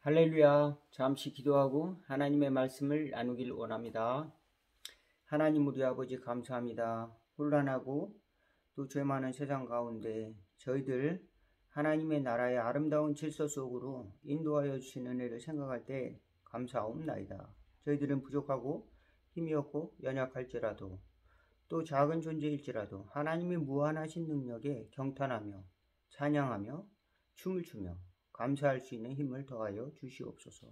할렐루야. 잠시 기도하고 하나님의 말씀을 나누길 원합니다. 하나님 우리 아버지 감사합니다. 혼란하고 또 죄 많은 세상 가운데 저희들 하나님의 나라의 아름다운 질서 속으로 인도하여 주신 은혜를 생각할 때 감사옵나이다. 저희들은 부족하고 힘이 없고 연약할지라도 또 작은 존재일지라도 하나님의 무한하신 능력에 경탄하며 찬양하며 춤을 추며 감사할 수 있는 힘을 더하여 주시옵소서.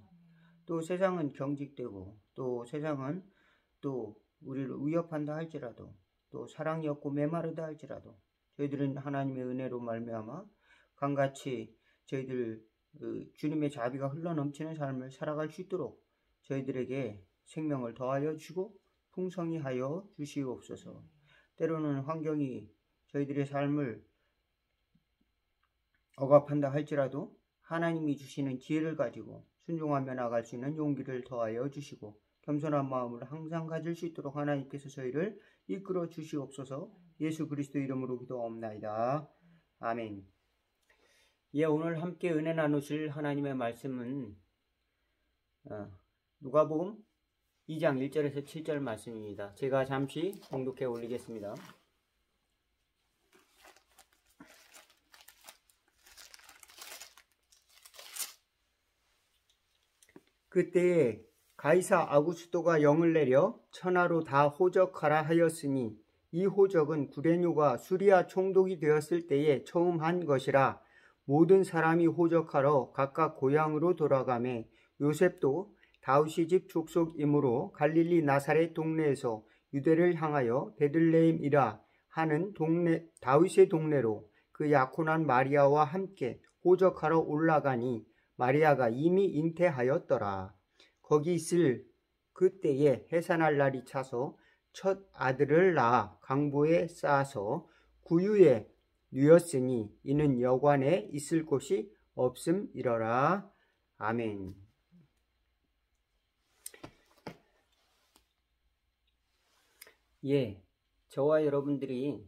또 세상은 경직되고 또 세상은 또 우리를 위협한다 할지라도 또 사랑이 없고 메마르다 할지라도 저희들은 하나님의 은혜로 말미암아 강같이 저희들 주님의 자비가 흘러넘치는 삶을 살아갈 수 있도록 저희들에게 생명을 더하여 주시고 풍성히 하여 주시옵소서. 때로는 환경이 저희들의 삶을 억압한다 할지라도 하나님이 주시는 지혜를 가지고 순종하며 나갈 수 있는 용기를 더하여 주시고 겸손한 마음을 항상 가질 수 있도록 하나님께서 저희를 이끌어 주시옵소서. 예수 그리스도 이름으로 기도하옵나이다. 아멘. 오늘 함께 은혜 나누실 하나님의 말씀은 누가복음 2장 1절에서 7절 말씀입니다. 제가 잠시 봉독해 올리겠습니다. 그때에 가이사 아구스도가 영을 내려 천하로 다 호적하라 하였으니 이 호적은 구레뇨가 수리아 총독이 되었을 때에 처음 한 것이라. 모든 사람이 호적하러 각각 고향으로 돌아가매 요셉도 다윗의 집 족속이므로 갈릴리 나사렛 동네에서 유대를 향하여 베들레헴이라 하는 동네 다윗의 동네로 그 약혼한 마리아와 함께 호적하러 올라가니 마리아가 이미 잉태하였더라. 거기 있을 그때에 해산할 날이 차서 첫 아들을 낳아 강보에 쌓아서 구유에 누였으니 이는 여관에 있을 곳이 없음이러라. 아멘. 저와 여러분들이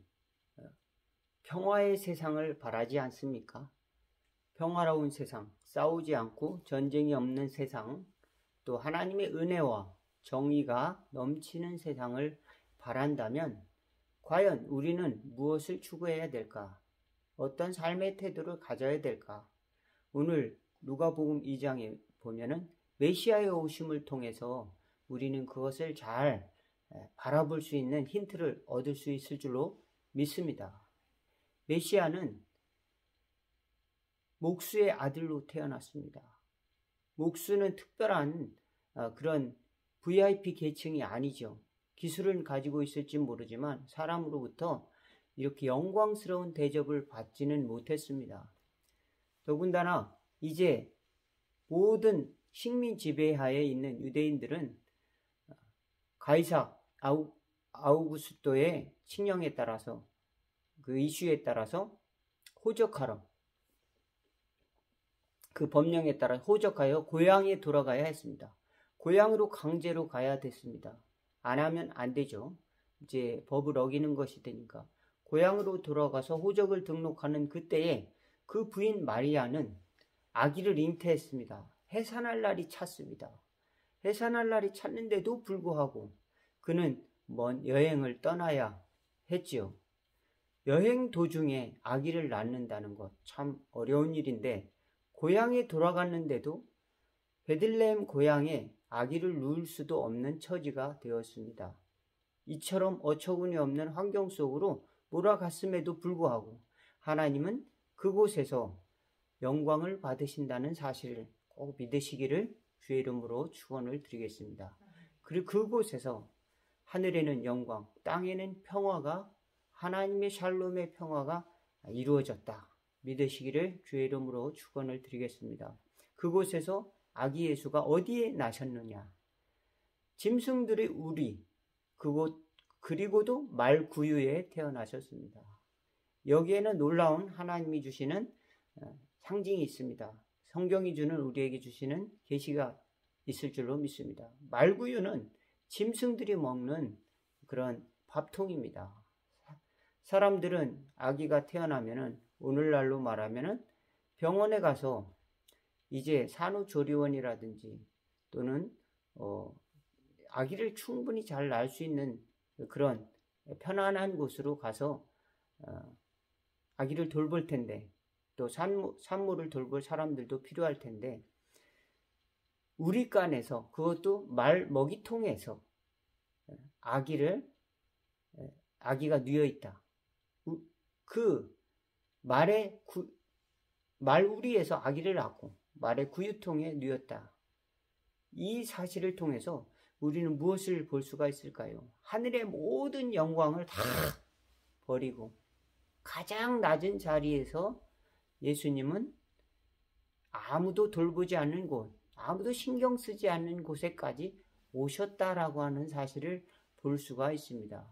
평화의 세상을 바라지 않습니까? 평화로운 세상, 싸우지 않고 전쟁이 없는 세상, 또 하나님의 은혜와 정의가 넘치는 세상을 바란다면 과연 우리는 무엇을 추구해야 될까? 어떤 삶의 태도를 가져야 될까? 오늘 누가복음 2장에 보면은 메시아의 오심을 통해서 우리는 그것을 잘 바라볼 수 있는 힌트를 얻을 수 있을 줄로 믿습니다. 메시아는 목수의 아들로 태어났습니다. 목수는 특별한 그런 VIP 계층이 아니죠. 기술은 가지고 있을지 모르지만 사람으로부터 이렇게 영광스러운 대접을 받지는 못했습니다. 더군다나 이제 모든 식민 지배하에 있는 유대인들은 가이사 아우구스도의 칙령에 따라서 그 이슈에 따라서 호적하러 그 법령에 따라 호적하여 고향에 돌아가야 했습니다. 고향으로 강제로 가야 됐습니다. 안 하면 안 되죠. 이제 법을 어기는 것이 되니까. 고향으로 돌아가서 호적을 등록하는 그때에 그 부인 마리아는 아기를 잉태했습니다. 해산할 날이 찼습니다. 해산할 날이 찼는데도 불구하고 그는 먼 여행을 떠나야 했지요. 여행 도중에 아기를 낳는다는 것 참 어려운 일인데 고향에 돌아갔는데도 베들레헴 고향에 아기를 누울 수도 없는 처지가 되었습니다. 이처럼 어처구니 없는 환경 속으로 몰아갔음에도 불구하고 하나님은 그곳에서 영광을 받으신다는 사실을 꼭 믿으시기를 주의 이름으로 축원을 드리겠습니다. 그리고 그곳에서 하늘에는 영광, 땅에는 평화가 하나님의 샬롬의 평화가 이루어졌다. 믿으시기를 주의 이름으로 축원을 드리겠습니다. 그곳에서 아기 예수가 어디에 나셨느냐? 짐승들의 우리 그곳 그리고도 말 구유에 태어나셨습니다. 여기에는 놀라운 하나님이 주시는 상징이 있습니다. 성경이 주는 우리에게 주시는 계시가 있을 줄로 믿습니다. 말구유는 짐승들이 먹는 그런 밥통입니다. 사람들은 아기가 태어나면은 오늘날로 말하면은 병원에 가서 이제 산후조리원이라든지 또는 아기를 충분히 잘 낳을 수 있는 그런 편안한 곳으로 가서 아기를 돌볼 텐데, 또 산모를 돌볼 사람들도 필요할 텐데, 우리 간에서, 그것도 먹이통에서 아기가 누워 있다. 그 말우리에서 아기를 낳고 말의 구유통에 누웠다. 이 사실을 통해서 우리는 무엇을 볼 수가 있을까요? 하늘의 모든 영광을 다 버리고 가장 낮은 자리에서 예수님은 아무도 돌보지 않는 곳, 아무도 신경 쓰지 않는 곳에까지 오셨다라고 하는 사실을 볼 수가 있습니다.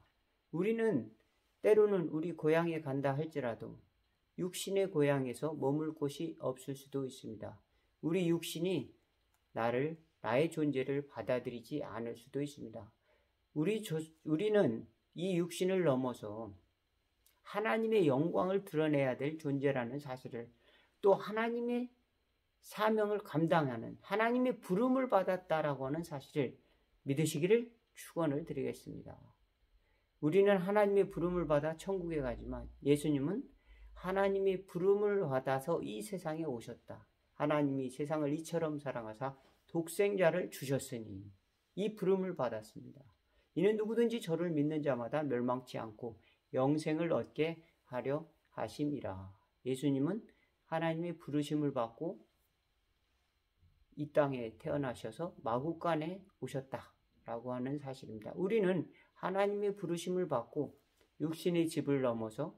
우리는 때로는 우리 고향에 간다 할지라도 육신의 고향에서 머물 곳이 없을 수도 있습니다. 우리 육신이 나의 존재를 받아들이지 않을 수도 있습니다. 우리는 이 육신을 넘어서 하나님의 영광을 드러내야 될 존재라는 사실을, 또 하나님의 사명을 감당하는, 하나님의 부름을 받았다라고 하는 사실을 믿으시기를 축원을 드리겠습니다. 우리는 하나님의 부름을 받아 천국에 가지만 예수님은 하나님의 부름을 받아서 이 세상에 오셨다. 하나님이 세상을 이처럼 사랑하사 독생자를 주셨으니 이 부름을 받았습니다. 이는 누구든지 저를 믿는 자마다 멸망치 않고 영생을 얻게 하려 하심이라. 예수님은 하나님의 부르심을 받고 이 땅에 태어나셔서 마구간에 오셨다라고 하는 사실입니다. 우리는 하나님의 부르심을 받고 육신의 집을 넘어서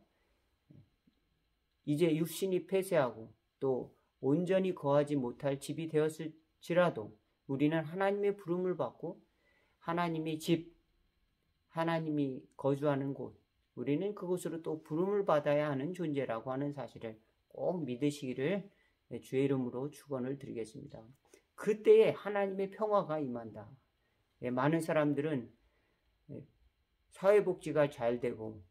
이제 육신이 폐쇄하고 또 온전히 거하지 못할 집이 되었을지라도 우리는 하나님의 부름을 받고 하나님의 집, 하나님이 거주하는 곳, 우리는 그곳으로 또 부름을 받아야 하는 존재라고 하는 사실을 꼭 믿으시기를 주의 이름으로 축원을 드리겠습니다. 그때에 하나님의 평화가 임한다. 많은 사람들은 사회복지가 잘 되고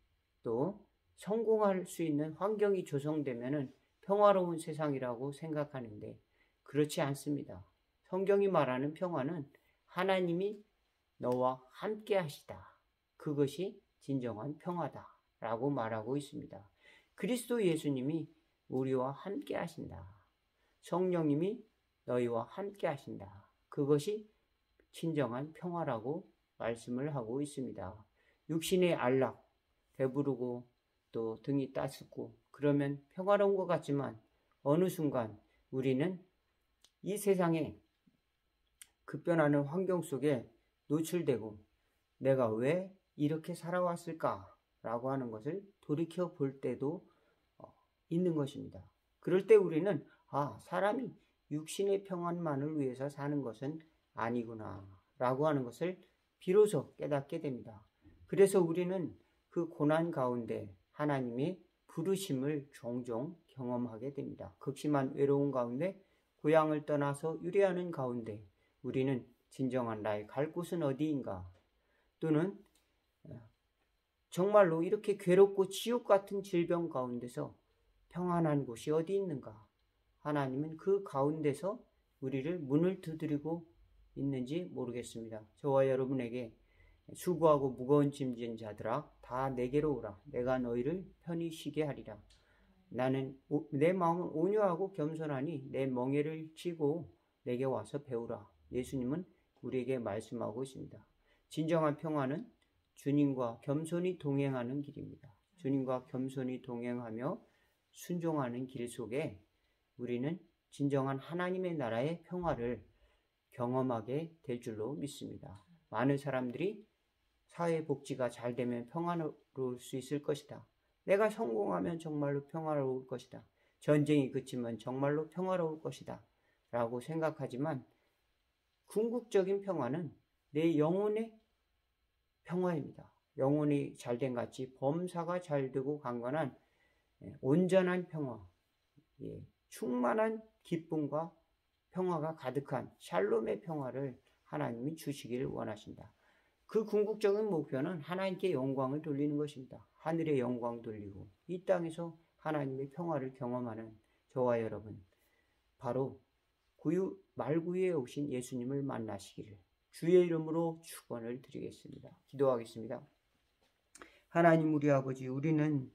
또 성공할 수 있는 환경이 조성되면 평화로운 세상이라고 생각하는데 그렇지 않습니다. 성경이 말하는 평화는 하나님이 너와 함께 하시다. 그것이 진정한 평화다라고 말하고 있습니다. 그리스도 예수님이 우리와 함께 하신다. 성령님이 너희와 함께 하신다. 그것이 진정한 평화라고 말씀을 하고 있습니다. 육신의 안락, 배부르고 또 등이 따숩고 그러면 평화로운 것 같지만 어느 순간 우리는 이 세상에 급변하는 환경 속에 노출되고 내가 왜 이렇게 살아왔을까라고 하는 것을 돌이켜 볼 때도 있는 것입니다. 그럴 때 우리는 사람이 육신의 평안만을 위해서 사는 것은 아니구나 라고 하는 것을 비로소 깨닫게 됩니다. 그래서 우리는 그 고난 가운데 하나님의 부르심을 종종 경험하게 됩니다. 극심한 외로움 가운데 고향을 떠나서 유래하는 가운데 우리는 진정한 나의 갈 곳은 어디인가, 또는 정말로 이렇게 괴롭고 지옥 같은 질병 가운데서 평안한 곳이 어디 있는가, 하나님은 그 가운데서 우리를 문을 두드리고 있는지 모르겠습니다. 저와 여러분에게 수고하고 무거운 짐진 자들아 다 내게로 오라. 내가 너희를 편히 쉬게 하리라. 나는 내 마음은 온유하고 겸손하니 내 멍에를 쥐고 내게 와서 배우라. 예수님은 우리에게 말씀하고 있습니다. 진정한 평화는 주님과 겸손히 동행하는 길입니다. 주님과 겸손히 동행하며 순종하는 길 속에 우리는 진정한 하나님의 나라의 평화를 경험하게 될 줄로 믿습니다. 많은 사람들이 사회복지가 잘 되면 평화로울 수 있을 것이다. 내가 성공하면 정말로 평화로울 것이다. 전쟁이 그치면 정말로 평화로울 것이다. 라고 생각하지만 궁극적인 평화는 내 영혼의 평화입니다. 영혼이 잘된 같이 범사가 잘 되고 강건한 온전한 평화, 충만한 기쁨과 평화가 가득한 샬롬의 평화를 하나님이 주시기를 원하신다. 그 궁극적인 목표는 하나님께 영광을 돌리는 것입니다. 하늘의 영광 돌리고 이 땅에서 하나님의 평화를 경험하는 저와 여러분, 바로 말구유에 오신 예수님을 만나시기를 주의 이름으로 축원을 드리겠습니다. 기도하겠습니다. 하나님 우리 아버지, 우리는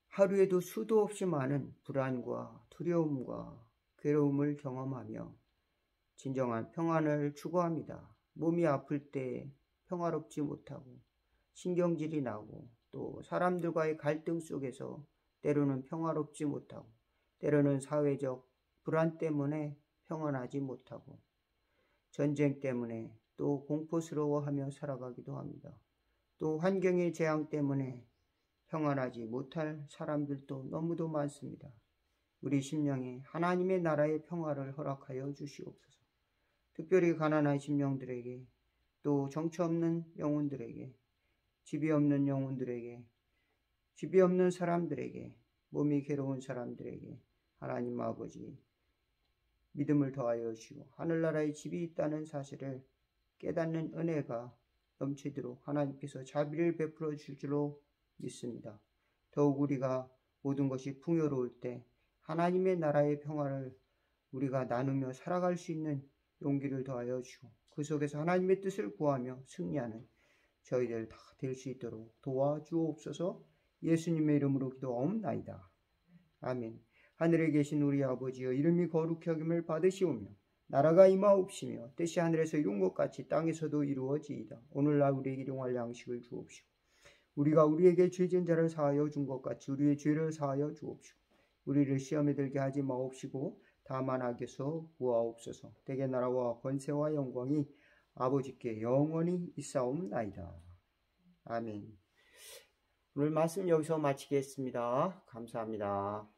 하루에도 수도 없이 많은 불안과 두려움과 괴로움을 경험하며 진정한 평안을 추구합니다. 몸이 아플 때 평화롭지 못하고 신경질이 나고 또 사람들과의 갈등 속에서 때로는 평화롭지 못하고 때로는 사회적 불안 때문에 평안하지 못하고 전쟁 때문에 또 공포스러워하며 살아가기도 합니다. 또 환경의 재앙 때문에 평안하지 못할 사람들도 너무도 많습니다. 우리 심령에 하나님의 나라의 평화를 허락하여 주시옵소서. 특별히 가난한 심령들에게 또 정처 없는 영혼들에게 집이 없는 영혼들에게 집이 없는 사람들에게 몸이 괴로운 사람들에게 하나님 아버지 믿음을 더하여 주시고 하늘나라에 집이 있다는 사실을 깨닫는 은혜가 넘치도록 하나님께서 자비를 베풀어 줄 줄로 믿습니다. 더욱 우리가 모든 것이 풍요로울 때 하나님의 나라의 평화를 우리가 나누며 살아갈 수 있는 용기를 더하여 주시고 그 속에서 하나님의 뜻을 구하며 승리하는 저희들 다 될 수 있도록 도와주옵소서. 예수님의 이름으로 기도하옵나이다. 아멘. 하늘에 계신 우리 아버지여, 이름이 거룩히 여김을 받으시오며 나라가 임하옵시며 뜻이 하늘에서 이룬 것 같이 땅에서도 이루어지이다. 오늘날 우리에게 일용할 양식을 주옵시고 우리가 우리에게 죄진 자를 사하여 준 것 같이 우리의 죄를 사하여 주옵시고 우리를 시험에 들게 하지 마옵시고 다만 악에서 구하옵소서. 대개 나라와 권세와 영광이 아버지께 영원히 있사옵나이다. 아멘. 오늘 말씀 여기서 마치겠습니다. 감사합니다.